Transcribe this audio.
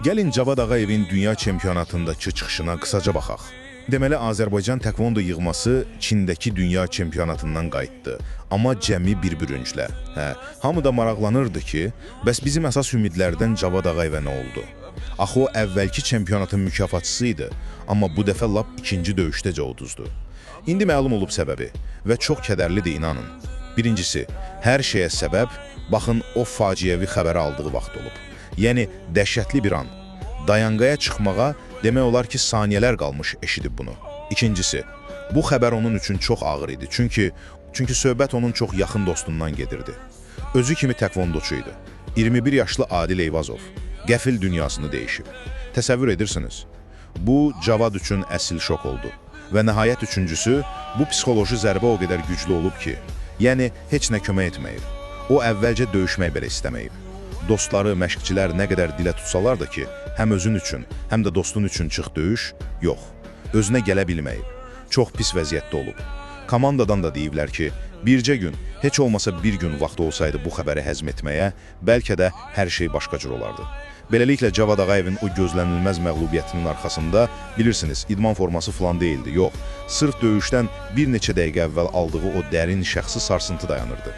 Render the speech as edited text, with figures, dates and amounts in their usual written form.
Gəlin Cavad Ağayevin dünya çempionatındakı çıxışına qısaca baxaq. Deməli, Azərbaycan tekvondo yığması Çindəki dünya çempionatından qayıtdı. Amma cəmi bir bürünclə. Hamı da maraqlanırdı ki, bəs bizim əsas ümidlərdən Cavad Ağayevə nə oldu? Axı o əvvəlki çempionatın mükafatçısı idi, amma bu dəfə lap ikinci döyüşdəcə uduzdu. İndi məlum olub səbəbi və çox kədərlidir, inanın. Birincisi, hər şeyə səbəb, baxın o faciəvi xəbəri aldığı vaxt olub. Yəni, dəhşətli bir an. Dayanqaya çıxmağa demək olar ki, saniyələr qalmış eşidib bunu. İkincisi, bu xəbər onun üçün çox ağır idi. Çünki söhbət onun çox yaxın dostundan gedirdi. Özü kimi tekvondoçu idi. 21 yaşlı Adil Eyvazov. Qəfil dünyasını dəyişib. Təsəvvür edirsiniz. Bu, Cavad üçün əsl şok oldu. Və nəhayət üçüncüsü, bu psixoloji zərbə o qədər güclü olub ki, yəni heç nə kömək etməyib. O əvvəlcə döyüşmək belə istəməyib. Dostları, məşqçilər nə qədər dilə tutsalar da ki, həm özün üçün, həm də dostun üçün çıx döyüş, yox. Özünə gələ bilməyib. Çox pis vəziyyətdə olub. Komandadan da deyiblər ki, bircə gün, heç olmasa bir gün vaxt olsaydı bu xəbəri həzm etməyə, bəlkə də hər şey başqa cür olardı. Beləliklə, Cavad Ağayevin o gözlənilməz məğlubiyyətinin arxasında, bilirsiniz, idman forması falan deyildi, yox. Sırf döyüşdən bir neçə dəqiqə əvvəl aldığı o dərin şəxsi sarsıntı dayanırdı.